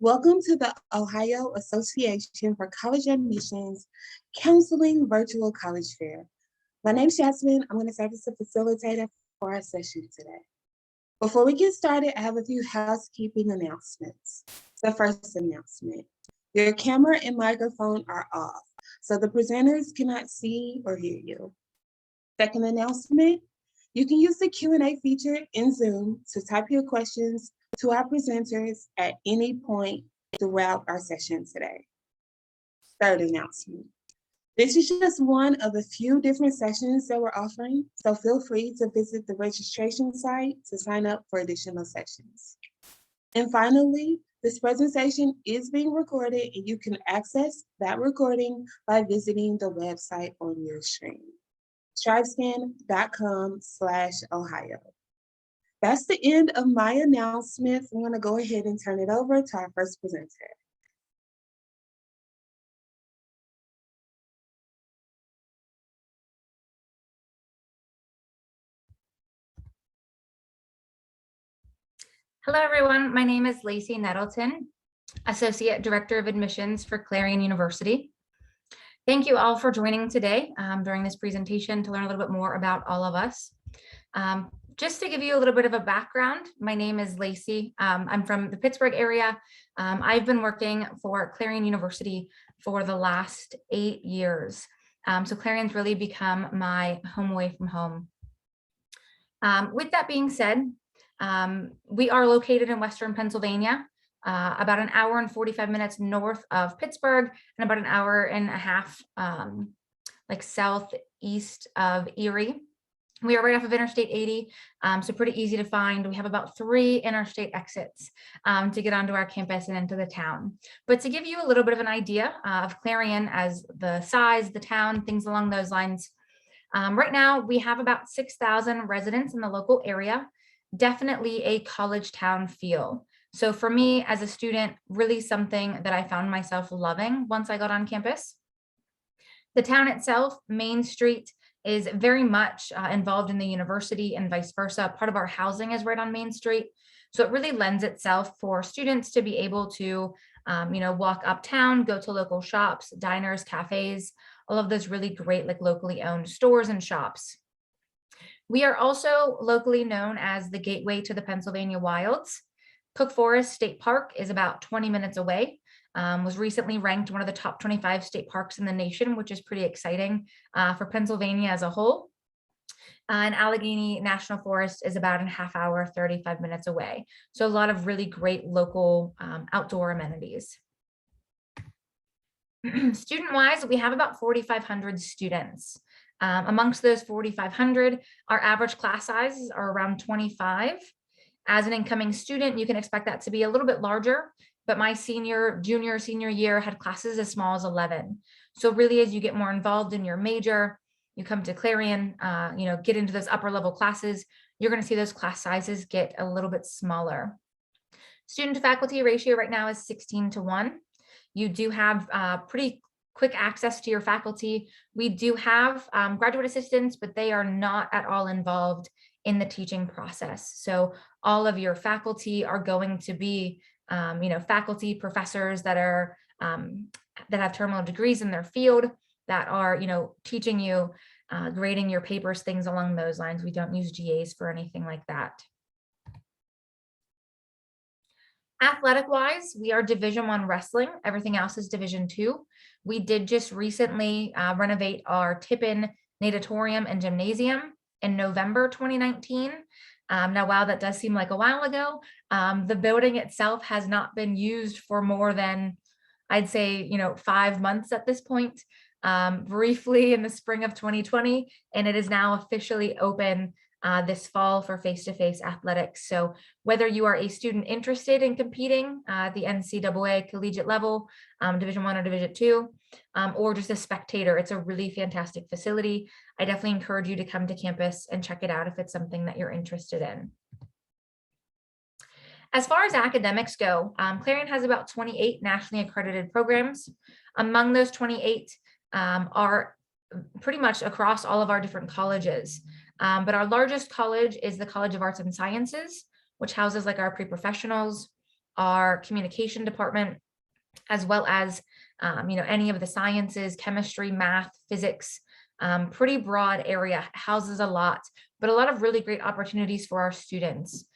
Welcome to the Ohio Association for College Admissions Counseling Virtual College Fair. My name is Jasmine. I'm going to serve as the facilitator for our session today. Before we get started, I have a few housekeeping announcements. The first announcement, your camera and microphone are off, so the presenters cannot see or hear you. Second announcement, you can use the Q&A feature in Zoom to type your questions to our presenters at any point throughout our session today. Third announcement, this is just one of the few different sessions that we're offering, so feel free to visit the registration site to sign up for additional sessions. And finally, this presentation is being recorded and you can access that recording by visiting the website on your screen, strivescan.com/Ohio. That's the end of my announcements. I'm going to go ahead and turn it over to our first presenter. Hello, everyone. My name is Lacey Nettleton, Associate Director of Admissions for Clarion University. Thank you all for joining today during this presentation to learn a little bit more about all of us. Just to give you a little bit of a background, my name is Lacey. I'm from the Pittsburgh area. I've been working for Clarion University for the last 8 years. So Clarion's really become my home away from home. With that being said, we are located in Western Pennsylvania, about an hour and 45 minutes north of Pittsburgh and about an hour and a half like southeast of Erie. We are right off of Interstate 80, so pretty easy to find. We have about 3 interstate exits to get onto our campus and into the town. But to give you a little bit of an idea of Clarion as the size, the town, things along those lines, right now we have about 6,000 residents in the local area, definitely a college town feel. So for me as a student, really something that I found myself loving once I got on campus. The town itself, Main Street, is very much involved in the university and vice versa. Part of our housing is right on Main Street. So it really lends itself for students to be able to, walk uptown, go to local shops, diners, cafes, all of those really great, like locally owned stores and shops. We are also locally known as the gateway to the Pennsylvania wilds. Cook Forest State Park is about 20 minutes away. Was recently ranked one of the top 25 state parks in the nation, which is pretty exciting for Pennsylvania as a whole. And Allegheny National Forest is about a half hour, 35 minutes away. So a lot of really great local outdoor amenities. Student-wise, we have about 4,500 students. Amongst those 4,500, our average class sizes are around 25. As an incoming student, you can expect that to be a little bit larger, but my senior year had classes as small as 11. So really, as you get more involved in your major, you come to Clarion, get into those upper level classes, you're going to see those class sizes get a little bit smaller. Student to faculty ratio right now is 16:1. You do have pretty quick access to your faculty. We do have graduate assistants, but they are not at all involved in the teaching process. So all of your faculty are going to be faculty professors that are that have terminal degrees in their field that are teaching you, grading your papers, things along those lines. We don't use GAs for anything like that. Athletic wise, we are Division I wrestling. Everything else is Division II. We did just recently renovate our Tippin natatorium and gymnasium in November 2019. Now, while that does seem like a while ago, the building itself has not been used for more than, I'd say, 5 months at this point, briefly in the spring of 2020, and it is now officially open this fall for face-to-face athletics. So whether you are a student interested in competing at the NCAA collegiate level, Division I or Division II, or just a spectator, it's a really fantastic facility. I definitely encourage you to come to campus and check it out if it's something that you're interested in. As far as academics go, Clarion has about 28 nationally accredited programs. Among those 28 are pretty much across all of our different colleges. But our largest college is the College of Arts and Sciences, which houses like our pre-professionals, our communication department, as well as any of the sciences, chemistry, math, physics. Pretty broad area, houses a lot, but a lot of really great opportunities for our students.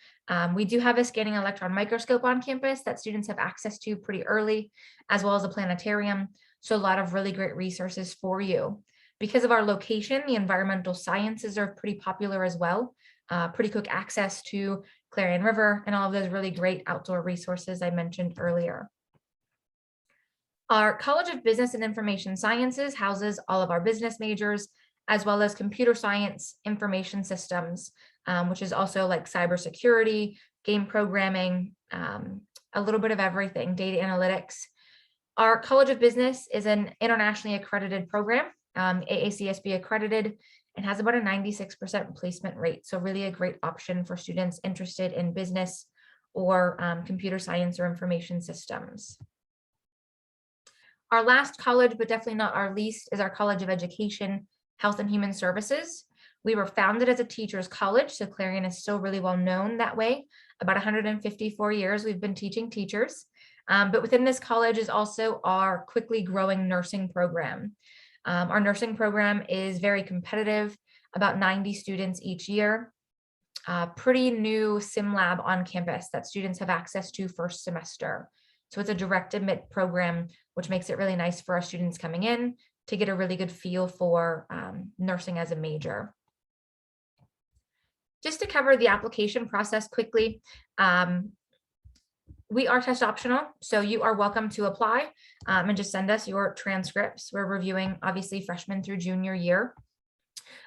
We do have a scanning electron microscope on campus that students have access to pretty early, as well as a planetarium. So a lot of really great resources for you. Because of our location, the environmental sciences are pretty popular as well. Pretty quick access to Clarion River and all of those really great outdoor resources I mentioned earlier. Our College of Business and Information Sciences houses all of our business majors, as well as computer science, information systems, which is also like cybersecurity, game programming, a little bit of everything, data analytics. Our College of Business is an internationally accredited program, AACSB accredited, and has about a 96% placement rate. So really a great option for students interested in business or computer science or information systems. Our last college, but definitely not our least, is our College of Education, Health and Human Services. We were founded as a teachers college, so Clarion is still really well known that way. About 154 years we've been teaching teachers. But within this college is also our quickly growing nursing program. Our nursing program is very competitive, about 90 students each year. Pretty new sim lab on campus that students have access to first semester. So it's a direct admit program, which makes it really nice for our students coming in to get a really good feel for nursing as a major. Just to cover the application process quickly, we are test optional, so you are welcome to apply and just send us your transcripts. We're reviewing obviously freshman through junior year.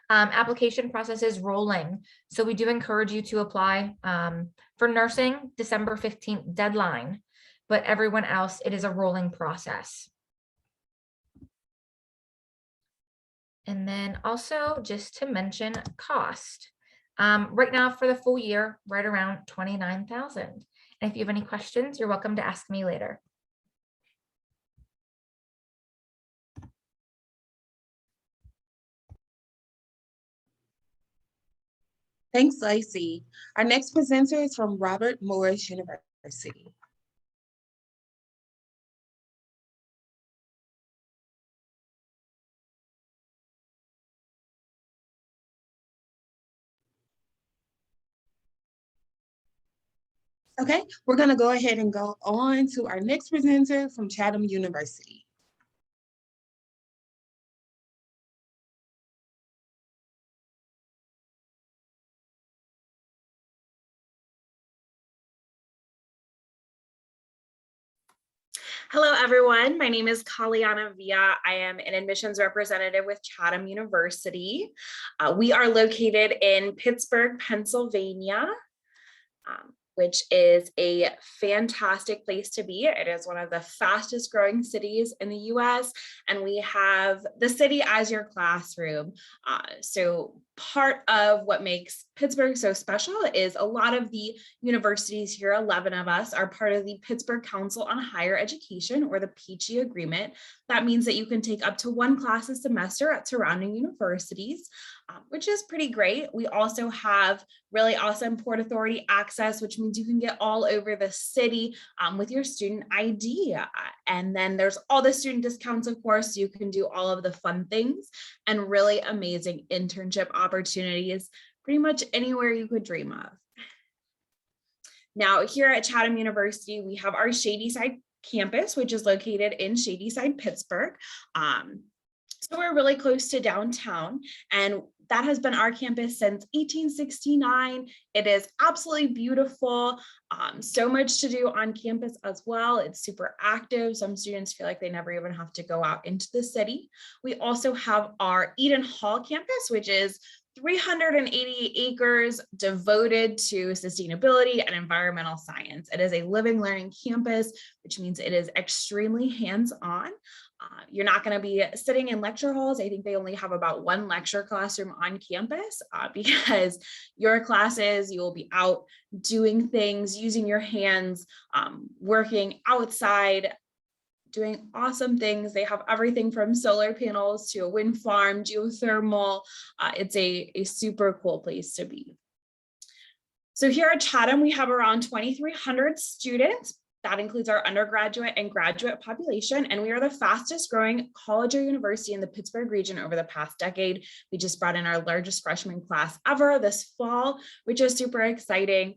Application process is rolling, so we do encourage you to apply. For nursing, December 15th deadline, but everyone else, it is a rolling process. And then also just to mention cost. Right now for the full year, right around $29,000. And if you have any questions, you're welcome to ask me later. Thanks, Lacey. Our next presenter is from Robert Morris University. Okay, we're going to go ahead and go on to our next presenter from Chatham University. Hello, everyone. My name is Kaliana Villa. I am an admissions representative with Chatham University. We are located in Pittsburgh, Pennsylvania, which is a fantastic place to be. It is one of the fastest growing cities in the US, and we have the city as your classroom. So part of what makes Pittsburgh so special is a lot of the universities here, 11 of us, are part of the Pittsburgh Council on Higher Education, or the PG agreement. That means that you can take up to one class a semester at surrounding universities, which is pretty great. We also have really awesome Port Authority access, which means you can get all over the city with your student ID. And then there's all the student discounts, of course, so you can do all of the fun things and really amazing internship opportunities pretty much anywhere you could dream of. Now, here at Chatham University, we have our Shadyside campus, which is located in Shadyside, Pittsburgh. So we're really close to downtown, and that has been our campus since 1869. It is absolutely beautiful. So much to do on campus as well. It's super active. Some students feel like they never even have to go out into the city. We also have our Eden Hall campus, which is 380 acres devoted to sustainability and environmental science. It is a living learning campus, which means it is extremely hands-on. You're not going to be sitting in lecture halls. I think they only have about one lecture classroom on campus because your classes, you will be out doing things, using your hands, working outside, doing awesome things. They have everything from solar panels to a wind farm, geothermal. It's a super cool place to be. So here at Chatham, we have around 2,300 students. That includes our undergraduate and graduate population, and we are the fastest growing college or university in the Pittsburgh region over the past decade. We just brought in our largest freshman class ever this fall, which is super exciting.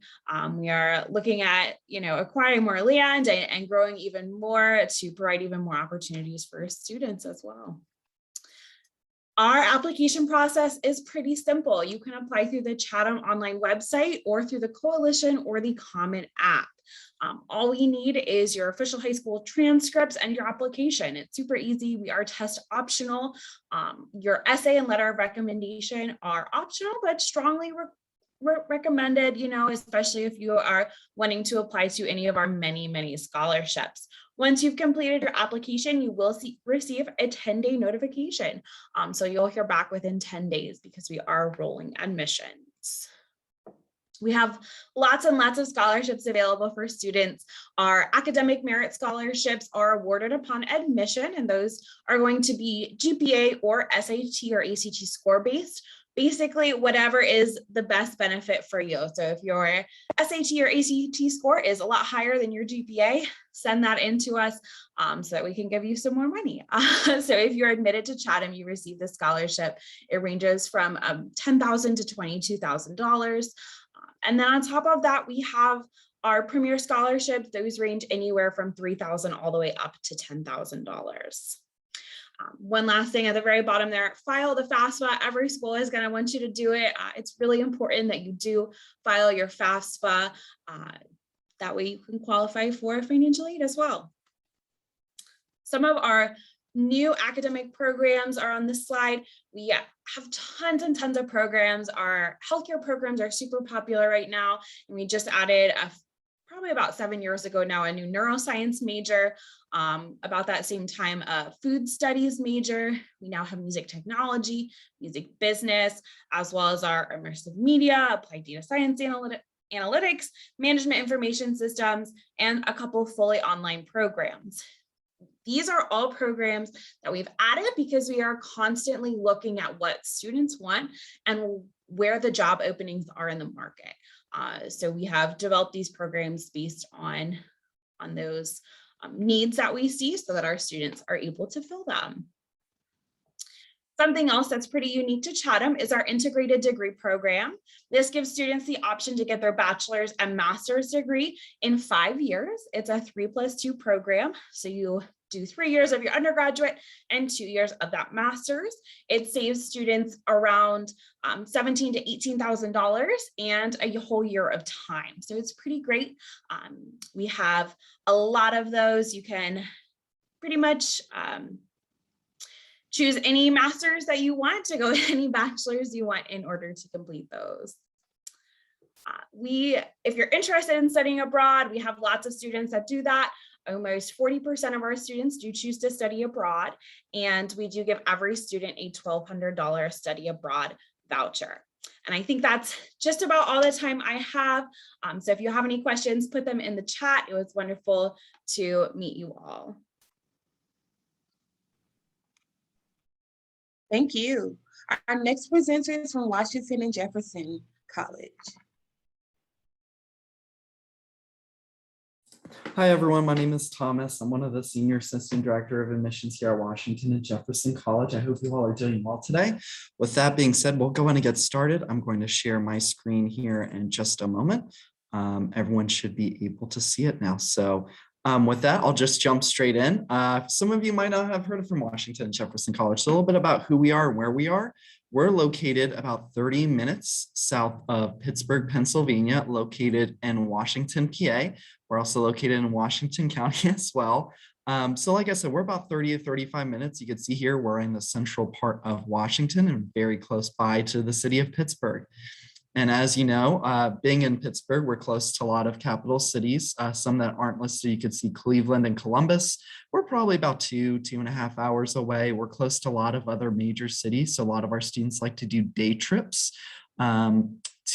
We are looking at, acquiring more land and growing even more to provide even more opportunities for students as well. Our application process is pretty simple. You can apply through the Chatham online website or through the Coalition or the Common app. All we need is your official high school transcripts and your application. It's super easy. We are test optional. Your essay and letter of recommendation are optional, but strongly recommended, especially if you are wanting to apply to any of our many scholarships. Once you've completed your application, you will receive a 10-day notification. So you'll hear back within 10 days because we are rolling admissions. We have lots and lots of scholarships available for students. Our academic merit scholarships are awarded upon admission, and those are going to be GPA or SAT or ACT score based. Basically, whatever is the best benefit for you. So if your SAT or ACT score is a lot higher than your GPA, send that in to us so that we can give you some more money. So if you're admitted to Chatham, you receive the scholarship. It ranges from $10,000 to $22,000. And then on top of that, we have our premier scholarships. Those range anywhere from $3,000 all the way up to $10,000. One last thing at the very bottom there, file the FAFSA. Every school is going to want you to do it. It's really important that you do file your FAFSA. That way you can qualify for financial aid as well. Some of our new academic programs are on this slide. We have tons and tons of programs. Our healthcare programs are super popular right now. And we just added probably about 7 years ago now, a new neuroscience major. About that same time, a food studies major. We now have music technology, music business, as well as our immersive media, applied data science analytics, management information systems, and a couple fully online programs. These are all programs that we've added because we are constantly looking at what students want and where the job openings are in the market. So we have developed these programs based on those needs that we see so that our students are able to fill them. Something else that's pretty unique to Chatham is our integrated degree program. This gives students the option to get their bachelor's and master's degree in 5 years. It's a 3+2 program. So you do 3 years of your undergraduate and 2 years of that master's. It saves students around $17,000 to $18,000 and a whole year of time. So it's pretty great. We have a lot of those. You can pretty much choose any master's that you want to go to any bachelor's you want in order to complete those. If you're interested in studying abroad, we have lots of students that do that. Almost 40% of our students do choose to study abroad, and we do give every student a $1,200 study abroad voucher. And I think that's just about all the time I have. So if you have any questions, put them in the chat. It was wonderful to meet you all. Thank you. Our next presenter is from Washington and Jefferson College. Hi, everyone. My name is Thomas. I'm one of the Senior Assistant Director of Admissions here at Washington and Jefferson College. I hope you all are doing well today. With that being said, we'll go ahead and get started. I'm going to share my screen here in just a moment. Everyone should be able to see it now. So with that, I'll just jump straight in. Some of you might not have heard from Washington and Jefferson College. So a little bit about who we are and where we are. We're located about 30 minutes south of Pittsburgh, Pennsylvania, located in Washington, PA. We're also located in Washington County as well. So like I said, we're about 30 to 35 minutes. You can see here, we're in the central part of Washington and very close by to the city of Pittsburgh. And as you know, being in Pittsburgh, we're close to a lot of capital cities. Some that aren't listed, you could see Cleveland and Columbus. We're probably about 2.5 hours away. We're close to a lot of other major cities. So a lot of our students like to do day trips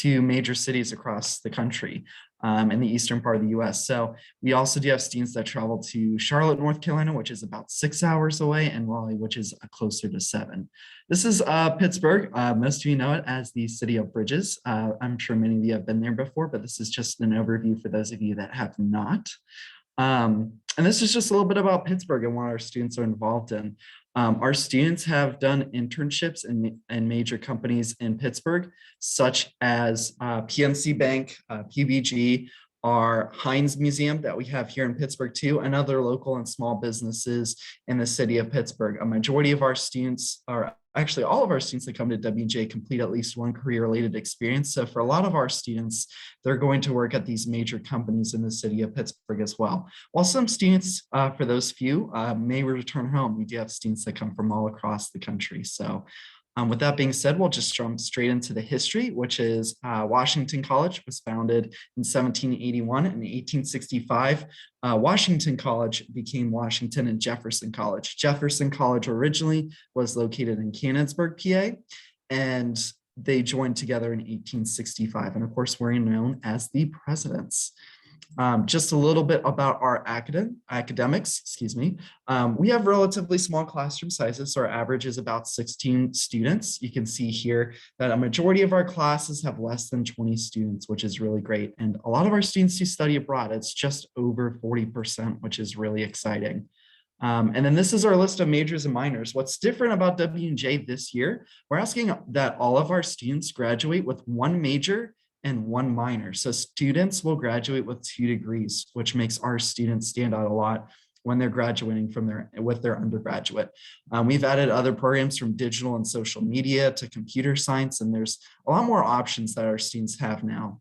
to major cities across the country in the eastern part of the US. So we also do have students that travel to Charlotte, North Carolina, which is about 6 hours away, and Raleigh, which is closer to 7. This is Pittsburgh. Most of you know it as the city of bridges. I'm sure many of you have been there before, but this is just an overview for those of you that have not. And this is just a little bit about Pittsburgh and what our students are involved in. Our students have done internships in major companies in Pittsburgh, such as PNC Bank, PBG, our Heinz Museum that we have here in Pittsburgh too, and other local and small businesses in the city of Pittsburgh. A majority of our students, or actually all of our students that come to W&J, complete at least one career-related experience. So for a lot of our students, they're going to work at these major companies in the city of Pittsburgh as well. While some students, for those few, may return home, we do have students that come from all across the country. So with that being said, we'll just jump straight into the history, which is Washington College was founded in 1781. In 1865, Washington College became Washington and Jefferson College. Jefferson College originally was located in Canonsburg, PA, and they joined together in 1865. And of course, we're known as the presidents. Just a little bit about our academics, excuse me. We have relatively small classroom sizes, so our average is about 16 students. You can see here that a majority of our classes have less than 20 students, which is really great. And a lot of our students do study abroad. It's just over 40%, which is really exciting. And then this is our list of majors and minors. What's different about W&J this year, we're asking that all of our students graduate with one major and one minor. So students will graduate with 2 degrees, which makes our students stand out a lot when they're graduating from with their undergraduate. We've added other programs from digital and social media to computer science, and there's a lot more options that our students have now.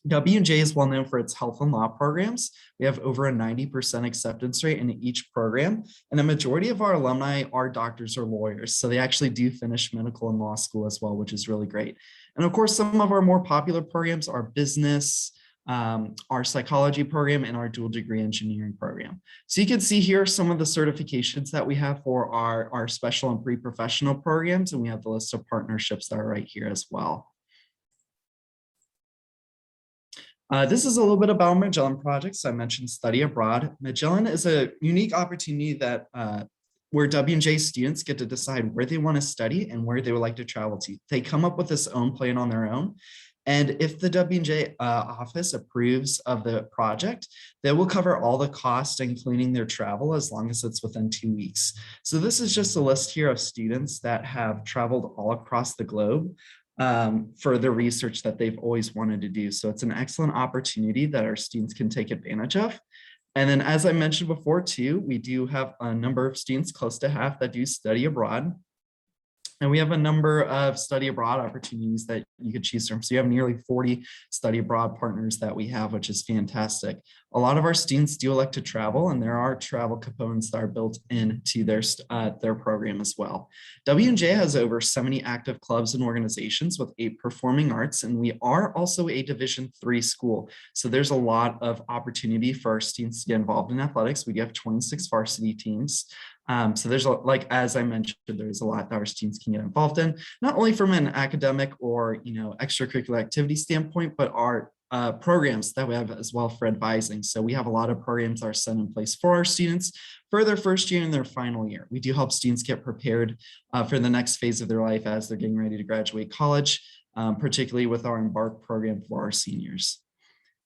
W&J is well known for its health and law programs. We have over a 90% acceptance rate in each program, and a majority of our alumni are doctors or lawyers. So they actually do finish medical and law school as well, which is really great. And of course, some of our more popular programs are business, our psychology program, and our dual degree engineering program. So you can see here some of the certifications that we have for our special and pre-professional programs, and we have the list of partnerships that are right here as well. This is a little bit about Magellan projects. I mentioned study abroad. Magellan is a unique opportunity that where W&J students get to decide where they want to study and where they would like to travel to. They come up with this own plan on their own. And if the W&J office approves of the project, they will cover all the costs, including their travel, as long as it's within 2 weeks. So this is just a list here of students that have traveled all across the globe for the research that they've always wanted to do. So it's an excellent opportunity that our students can take advantage of. And then, as I mentioned before too, we do have a number of students, close to half, that do study abroad. And we have a number of study abroad opportunities that you could choose from. So you have nearly 40 study abroad partners that we have, which is fantastic. A lot of our students do elect to travel, and there are travel components that are built into their program as well. W&J has over 70 active clubs and organizations with 8 performing arts, and we are also a Division III school. So there's a lot of opportunity for our students to get involved in athletics. We have 26 varsity teams. So there's, like, as I mentioned, there's a lot that our students can get involved in, not only from an academic or, extracurricular activity standpoint, but our programs that we have as well for advising. So we have a lot of programs that are set in place for our students for their first year and their final year. We do help students get prepared for the next phase of their life as they're getting ready to graduate college, particularly with our Embark program for our seniors.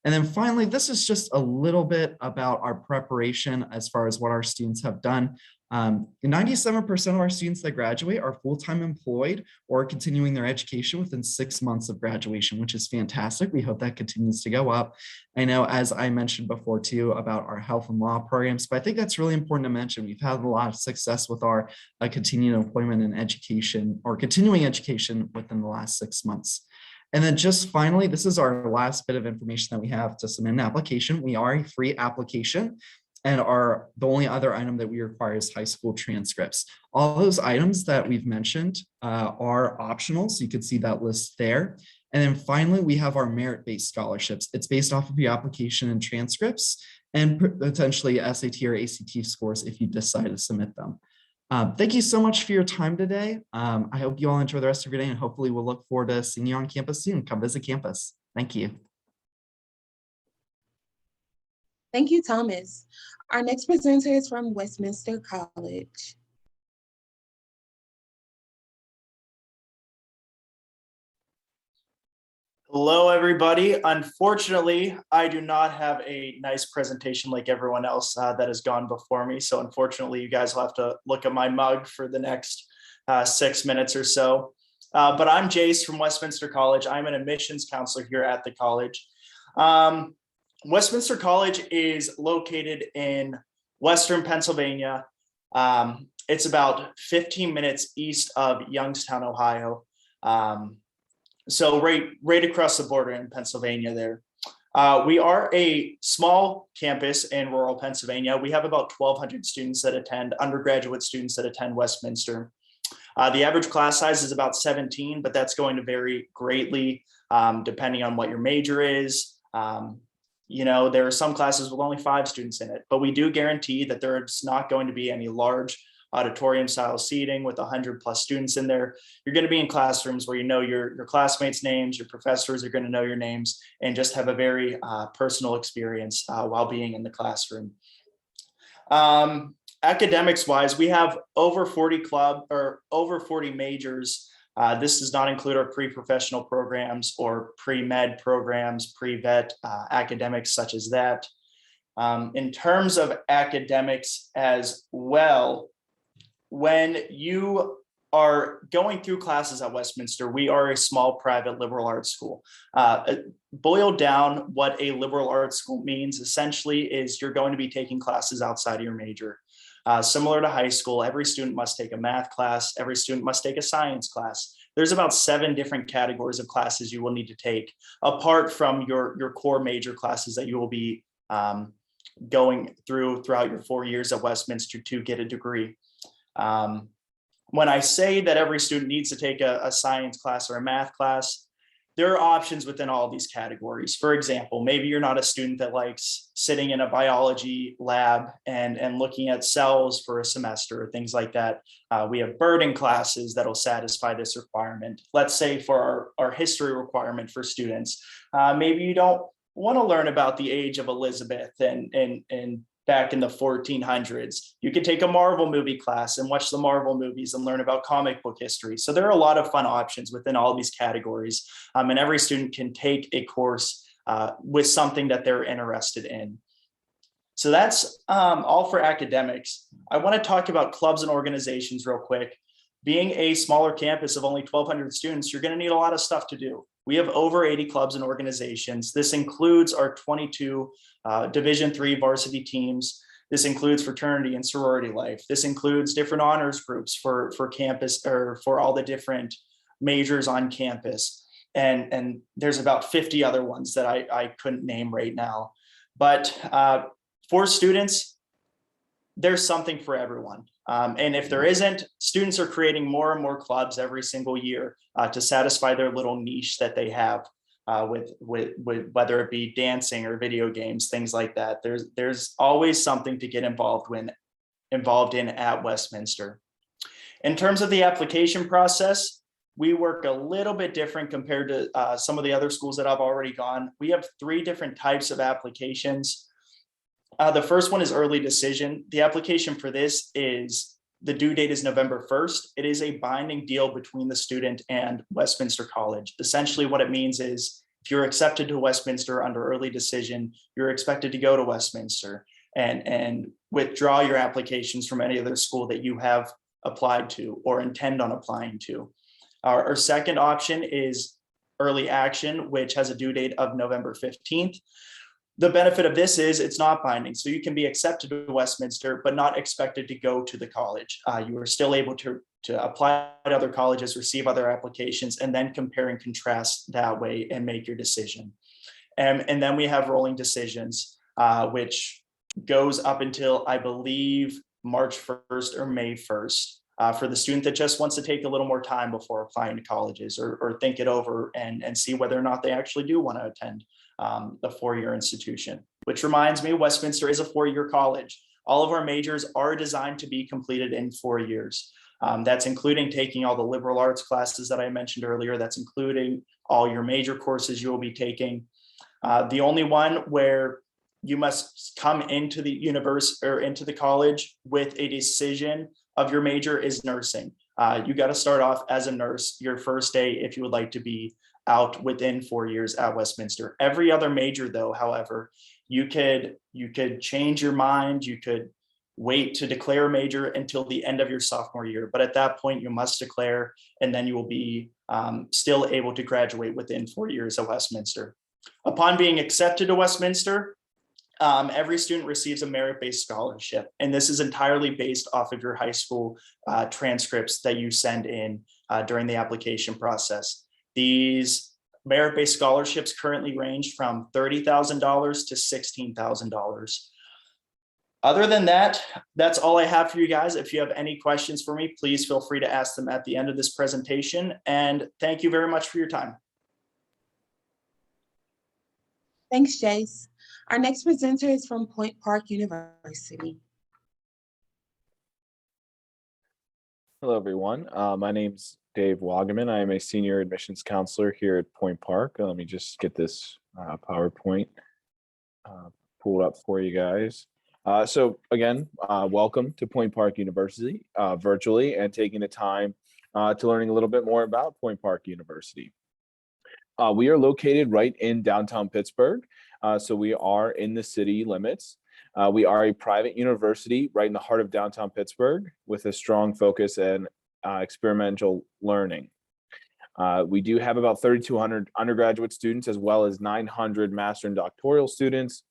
And then finally, this is just a little bit about our preparation as far as what our students have done. 97% of our students that graduate are full-time employed or continuing their education within 6 months of graduation, which is fantastic. We hope that continues to go up. I know, as I mentioned before too, about our health and law programs, but I think that's really important to mention. We've had a lot of success with our continued employment and education, or continuing education, within the last 6 months. And then just finally, this is our last bit of information that we have to submit an application. We are a free application, and the only other item that we require is high school transcripts. All those items that we've mentioned are optional, so you can see that list there. And then finally, we have our merit-based scholarships. It's based off of your application and transcripts, and potentially SAT or ACT scores if you decide to submit them. Thank you so much for your time today. I hope you all enjoy the rest of your day and hopefully we'll look forward to seeing you on campus soon. Come visit campus. Thank you. Thank you, Thomas. Our next presenter is from Westminster College. Hello, everybody. Unfortunately, I do not have a nice presentation like everyone else that has gone before me. So unfortunately, you guys will have to look at my mug for the next 6 minutes or so. But I'm Jace from Westminster College. I'm an admissions counselor here at the college. Westminster College is located in Western Pennsylvania. It's about 15 minutes east of Youngstown, Ohio. So right across the border in Pennsylvania there. We are a small campus in rural Pennsylvania. We have about 1,200 students that attend, undergraduate students that attend Westminster. The average class size is about 17, but that's going to vary greatly depending on what your major is. There are some classes with only 5 students in it, but we do guarantee that there's not going to be any large auditorium style seating with 100+ students in there. You're going to be in classrooms where you know your classmates' names, your professors are going to know your names, and just have a very personal experience while being in the classroom. Academics wise, we have over 40 majors. This does not include our pre-professional programs or pre-med programs, pre-vet academics such as that. In terms of academics as well, when you are going through classes at Westminster, we are a small private liberal arts school. Boiled down, what a liberal arts school means essentially is you're going to be taking classes outside of your major. Similar to high school, every student must take a math class, every student must take a science class. There's about 7 different categories of classes you will need to take, apart from your core major classes that you will be going throughout your 4 years at Westminster to get a degree. When I say that every student needs to take a science class or a math class, there are options within all these categories. For example, maybe you're not a student that likes sitting in a biology lab and looking at cells for a semester or things like that. We have birding classes that'll satisfy this requirement. Let's say for our history requirement for students, maybe you don't want to learn about the age of Elizabeth and back in the 1400s. You could take a Marvel movie class and watch the Marvel movies and learn about comic book history. So there are a lot of fun options within all these categories. And every student can take a course with something that they're interested in. So that's all for academics. I want to talk about clubs and organizations real quick. Being a smaller campus of only 1,200 students, you're going to need a lot of stuff to do. We have over 80 clubs and organizations. This includes our 22 Division III varsity teams. This includes fraternity and sorority life. This includes different honors groups for campus or for all the different majors on campus. And there's about 50 other ones that I couldn't name right now. But for students, there's something for everyone. And if there isn't, students are creating more and more clubs every single year to satisfy their little niche that they have with whether it be dancing or video games, things like that. There's always something to get involved in at Westminster. In terms of the application process, we work a little bit different compared to some of the other schools that I've already gone. We have 3 different types of applications. The first one is early decision. The application for this is, the due date is November 1st. It is a binding deal between the student and Westminster College. Essentially what it means is if you're accepted to Westminster under early decision, you're expected to go to Westminster and withdraw your applications from any other school that you have applied to or intend on applying to. Our second option is early action, which has a due date of November 15th. The benefit of this is it's not binding. So you can be accepted to Westminster, but not expected to go to the college. You are still able to apply to other colleges, receive other applications, and then compare and contrast that way and make your decision. And then we have rolling decisions, which goes up until, I believe, March 1st or May 1st. For the student that just wants to take a little more time before applying to colleges or think it over and see whether or not they actually do want to attend the 4-year institution. Which reminds me, Westminster is a 4-year college. All of our majors are designed to be completed in 4 years. That's including taking all the liberal arts classes that I mentioned earlier. That's including all your major courses you will be taking. The only one where you must come into the university or into the college with a decision of your major is nursing. You got to start off as a nurse your first day if you would like to be out within 4 years at Westminster. Every other major, though, however, you could change your mind. You could wait to declare a major until the end of your sophomore year. But at that point, you must declare, and then you will be still able to graduate within 4 years at Westminster. Upon being accepted to Westminster, every student receives a merit-based scholarship, and this is entirely based off of your high school transcripts that you send in during the application process. These merit-based scholarships currently range from $30,000 to $16,000. Other than that, that's all I have for you guys. If you have any questions for me, please feel free to ask them at the end of this presentation. And thank you very much for your time. Thanks, Jace. Our next presenter is from Point Park University. Hello, everyone. My name's Dave Wagaman. I am a senior admissions counselor here at Point Park. Let me just get this PowerPoint pulled up for you guys. So again, welcome to Point Park University virtually and taking the time to learning a little bit more about Point Park University. We are located right in downtown Pittsburgh. So we are in the city limits. We are a private university right in the heart of downtown Pittsburgh with a strong focus in experiential learning. We do have about 3,200 undergraduate students as well as 900 master and doctoral students.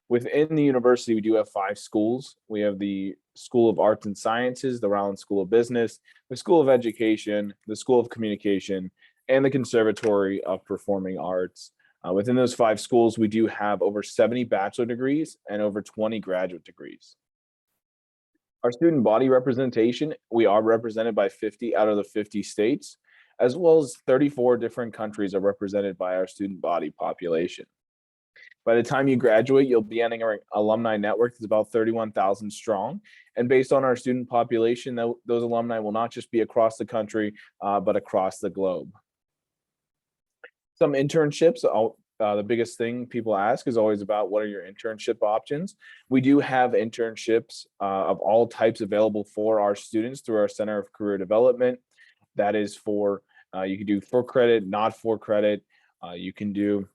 Within the university, we do have 5 schools. We have the School of Arts and Sciences, the Rollins School of Business, the School of Education, the School of Communication, and the Conservatory of Performing Arts. Within those 5 schools, we do have over 70 bachelor degrees and over 20 graduate degrees. Our student body representation, we are represented by 50 out of the 50 states, as well as 34 different countries are represented by our student body population. By the time you graduate, you'll be entering our alumni network that's about 31,000 strong. And based on our student population, those alumni will not just be across the country, but across the globe. Some internships, the biggest thing people ask is always about what are your internship options. We do have internships of all types available for our students through our Center of Career Development. That is for, you can do for credit, not for credit. You can do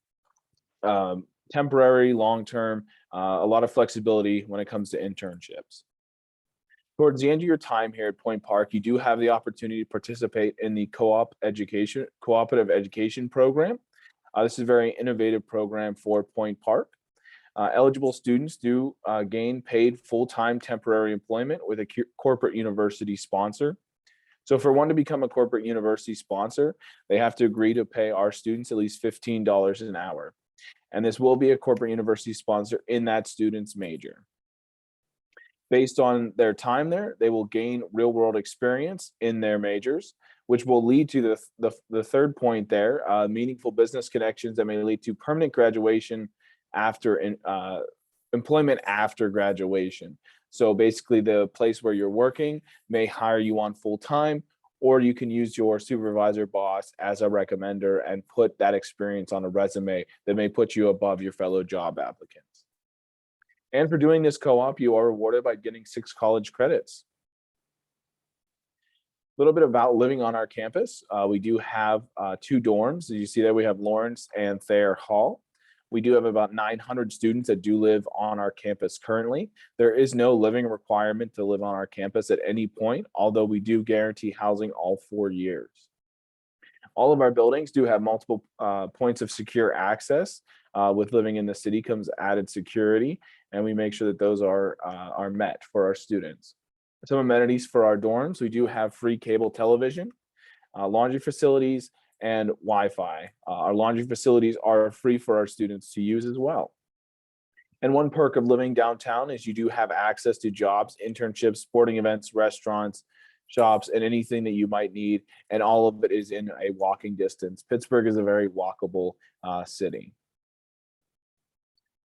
temporary, long-term, a lot of flexibility when it comes to internships. Towards the end of your time here at Point Park, you do have the opportunity to participate in the cooperative education program. This is a very innovative program for Point Park. Eligible students do gain paid full-time temporary employment with a corporate university sponsor. So for one to become a corporate university sponsor, they have to agree to pay our students at least $15 an hour. And this will be a corporate university sponsor in that student's major. Based on their time there, they will gain real-world experience in their majors, which will lead to the third point there, meaningful business connections that may lead to permanent graduation after employment after graduation. So basically the place where you're working may hire you on full-time, or you can use your supervisor boss as a recommender and put that experience on a resume that may put you above your fellow job applicants. And for doing this co-op, you are rewarded by getting 6 college credits. A little bit about living on our campus. We do have 2 dorms. As you see there, we have Lawrence and Thayer Hall. We do have about 900 students that do live on our campus currently. There is no living requirement to live on our campus at any point, although we do guarantee housing all 4 years. All of our buildings do have multiple points of secure access. With living in the city comes added security, and we make sure that those are met for our students. Some amenities for our dorms: we do have free cable television, laundry facilities, and Wi-Fi. Our laundry facilities are free for our students to use as well. And one perk of living downtown is you do have access to jobs, internships, sporting events, restaurants, shops, and anything that you might need. And all of it is in a walking distance. Pittsburgh is a very walkable city.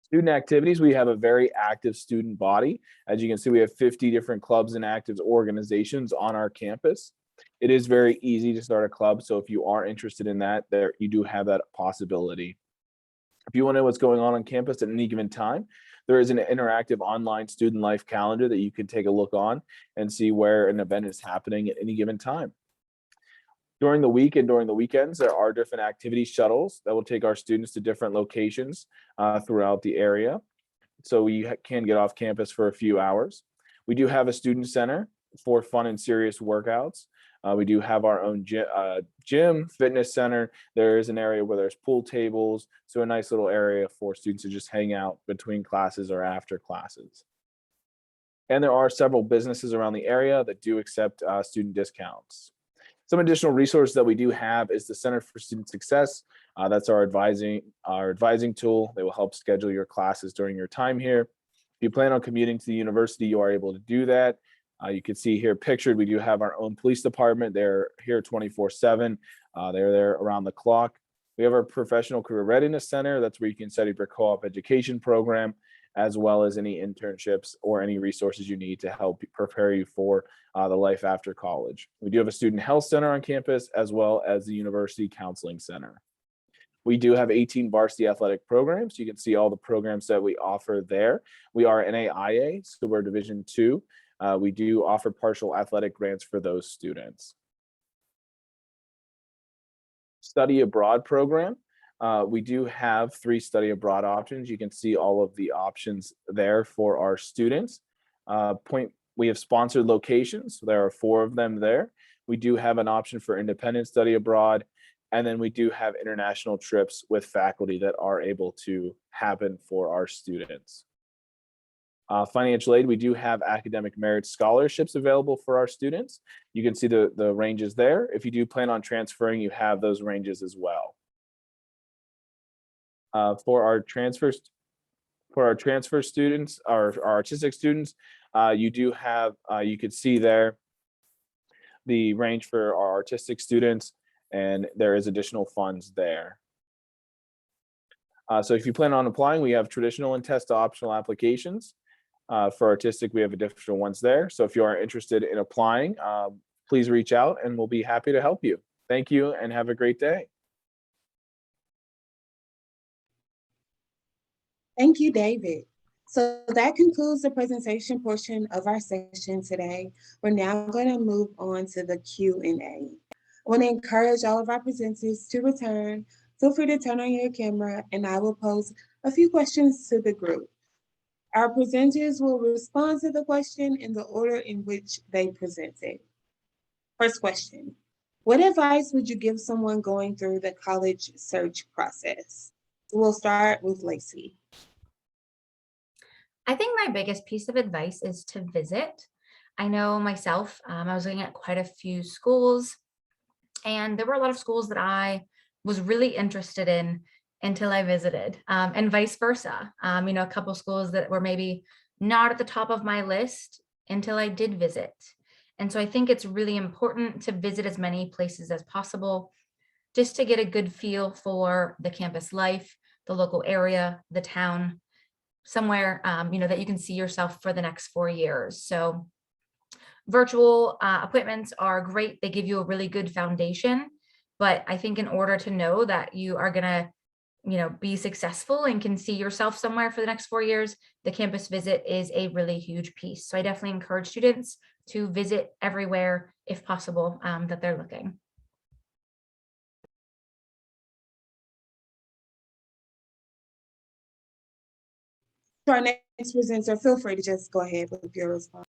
Student activities, we have a very active student body. As you can see, we have 50 different clubs and active organizations on our campus. It is very easy to start a club, so if you are interested in that, there you do have that possibility. If you want to know what's going on campus at any given time, there is an interactive online student life calendar that you can take a look on and see where an event is happening at any given time. During the week and during the weekends, there are different activity shuttles that will take our students to different locations throughout the area. So you can get off campus for a few hours. We do have a student center for fun and serious workouts. We do have our own gym, fitness center. There is an area where there's pool tables. So a nice little area for students to just hang out between classes or after classes. And there are several businesses around the area that do accept student discounts. Some additional resources that we do have is the Center for Student Success. That's our advising tool. They will help schedule your classes during your time here. If you plan on commuting to the university, you are able to do that. You can see here pictured, we do have our own police department. They're here 24/7. They're there around the clock. We have our Professional Career Readiness Center. That's where you can set up your co-op education program, as well as any internships or any resources you need to help prepare you for the life after college. We do have a student health center on campus, as well as the University Counseling Center. We do have 18 varsity athletic programs. You can see all the programs that we offer there. We are NAIA, so we're Division II. We do offer partial athletic grants for those students. Study abroad program. We do have 3 study abroad options. You can see all of the options there for our students. We have sponsored locations. There are 4 of them there. We do have an option for independent study abroad. And then we do have international trips with faculty that are able to happen for our students. Financial aid, we do have academic merit scholarships available for our students. You can see the ranges there. If you do plan on transferring, you have those ranges as well. For our transfer students, our artistic students, you do have, you could see there the range for our artistic students, and there is additional funds there. So if you plan on applying, we have traditional and test optional applications. For artistic, we have additional ones there. So if you are interested in applying, please reach out and we'll be happy to help you. Thank you and have a great day. Thank you, David. So that concludes the presentation portion of our session today. We're now going to move on to the Q&A. I want to encourage all of our presenters to return. Feel free to turn on your camera and I will pose a few questions to the group. Our presenters will respond to the question in the order in which they presented. First question, what advice would you give someone going through the college search process? We'll start with Lacey. I think my biggest piece of advice is to visit. I know myself, I was looking at quite a few schools, and there were a lot of schools that I was really interested in until I visited, and vice versa. A couple schools that were maybe not at the top of my list until I did visit. And so I think it's really important to visit as many places as possible, just to get a good feel for the campus life, the local area, the town, somewhere, that you can see yourself for the next 4 years. So virtual appointments are great. They give you a really good foundation, but I think in order to know that you are gonna, be successful and can see yourself somewhere for the next 4 years, the campus visit is a really huge piece. So I definitely encourage students to visit everywhere if possible that they're looking. To our next presenter, feel free to just go ahead with your response.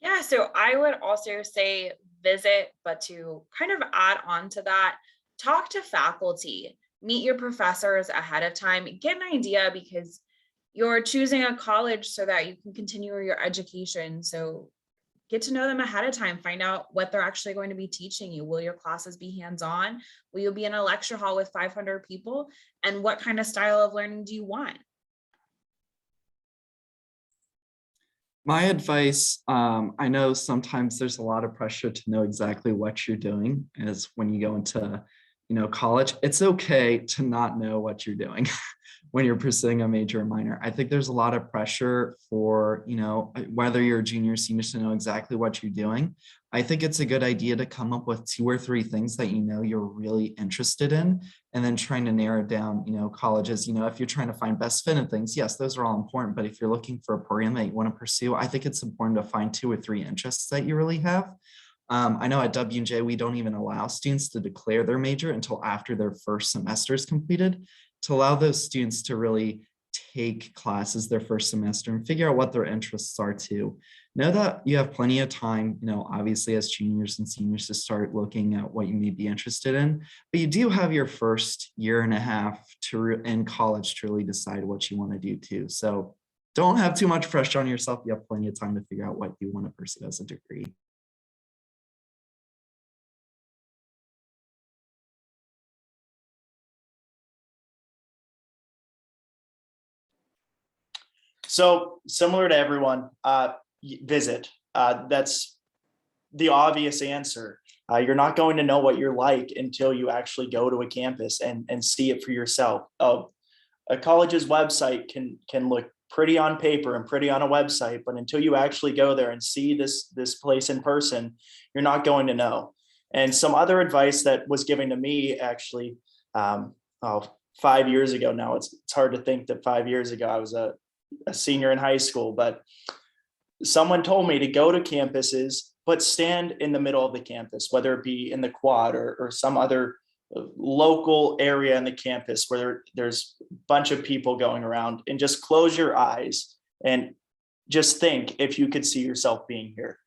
Yeah, so I would also say visit, but to kind of add on to that, talk to faculty, meet your professors ahead of time, get an idea because you're choosing a college so that you can continue your education. So get to know them ahead of time, find out what they're actually going to be teaching you. Will your classes be hands-on? Will you be in a lecture hall with 500 people? And what kind of style of learning do you want? My advice, I know sometimes there's a lot of pressure to know exactly what you're doing as when you go into college, it's okay to not know what you're doing when you're pursuing a major or minor. I think there's a lot of pressure for, whether you're a junior or senior, to know exactly what you're doing. I think it's a good idea to come up with 2 or 3 things that you're really interested in, and then trying to narrow down, colleges. If you're trying to find best fit and things, yes, those are all important. But if you're looking for a program that you want to pursue, I think it's important to find 2 or 3 interests that you really have. I know at W&J, we don't even allow students to declare their major until after their first semester is completed, to allow those students to really take classes their first semester and figure out what their interests are too. Know that you have plenty of time, obviously as juniors and seniors, to start looking at what you may be interested in, but you do have your first year and a half in college to really decide what you want to do too. So don't have too much pressure on yourself. You have plenty of time to figure out what you want to pursue as a degree. So similar to everyone, visit. That's the obvious answer. You're not going to know what you're like until you actually go to a campus and see it for yourself. A college's website can look pretty on paper and pretty on a website, but until you actually go there and see this place in person, you're not going to know. And some other advice that was given to me actually, 5 years ago now, it's hard to think that 5 years ago I was a senior in high school, but someone told me to go to campuses, but stand in the middle of the campus, whether it be in the quad or some other local area in the campus where there's a bunch of people going around, and just close your eyes and just think if you could see yourself being here.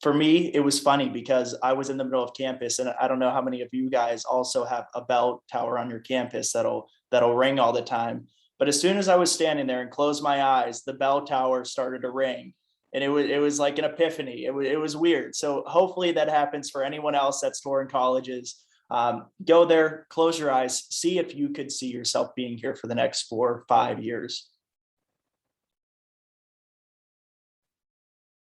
For me, it was funny because I was in the middle of campus, and I don't know how many of you guys also have a bell tower on your campus that'll ring all the time. But as soon as I was standing there and closed my eyes, the bell tower started to ring, and it was like an epiphany. It was weird. So hopefully that happens for anyone else that's touring colleges. Go there, close your eyes, see if you could see yourself being here for the next 4 or 5 years.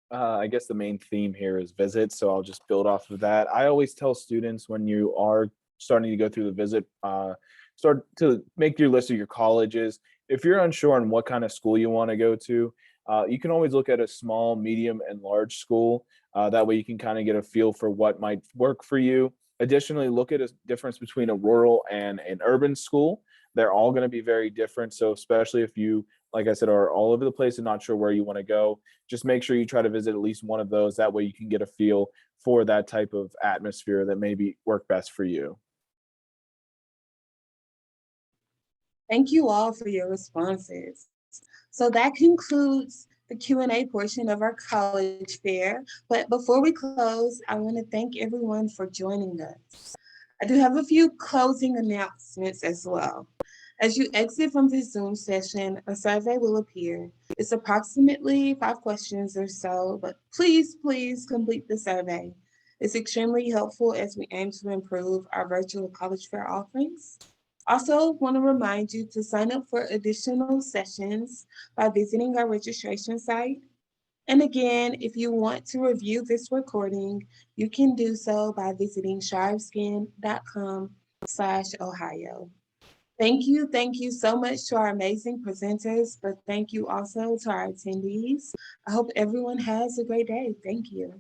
I guess the main theme here is visit, so I'll just build off of that. I always tell students when you are starting to go through the visit, start to make your list of your colleges. If you're unsure on what kind of school you want to go to, you can always look at a small, medium, and large school. That way you can kind of get a feel for what might work for you. Additionally, look at a difference between a rural and an urban school. They're all going to be very different. So especially if you, like I said, are all over the place and not sure where you want to go, just make sure you try to visit at least one of those. That way you can get a feel for that type of atmosphere that maybe work best for you. Thank you all for your responses. So that concludes the Q&A portion of our college fair. But before we close, I want to thank everyone for joining us. I do have a few closing announcements as well. As you exit from this Zoom session, a survey will appear. It's approximately 5 questions or so, but please complete the survey. It's extremely helpful as we aim to improve our virtual college fair offerings. Also, want to remind you to sign up for additional sessions by visiting our registration site. And again, if you want to review this recording, you can do so by visiting sharpskin.com/Ohio. Thank you so much to our amazing presenters, but thank you also to our attendees. I hope everyone has a great day. Thank you.